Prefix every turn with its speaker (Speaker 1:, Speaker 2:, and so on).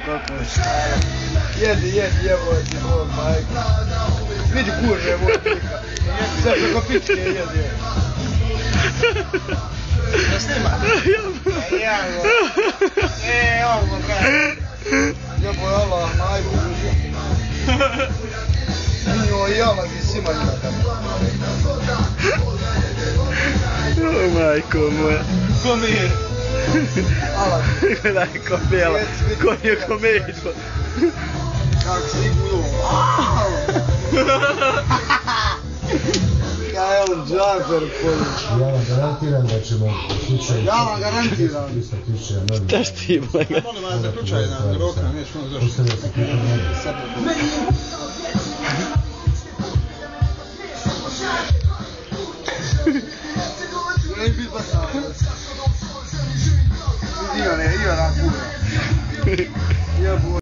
Speaker 1: koliko je stara. Jedi, jeboj ti moj majko. Vidi kurže moj pika. Sve preko pičke jedi. Da snima? Jebo. Ovo kaj. Jeboj Allah, majko. Njoj jala ti sima njaka.
Speaker 2: O majko moja.
Speaker 1: Ko mi je? Allah.
Speaker 2: Gledaj ko bijela. Ko je komeđo.
Speaker 1: Kako si gulo. Kaj je on džaper poli.
Speaker 3: Ja vam garantiram da ćemo u slučaju...
Speaker 1: Ja vam garantiram.
Speaker 3: 300.000 novih...
Speaker 2: Šta šti, mojega?
Speaker 1: Molim vas da ključaj na roka, neš ono zašto.
Speaker 3: Postavlja se pitanje...
Speaker 1: Ne bi basavac.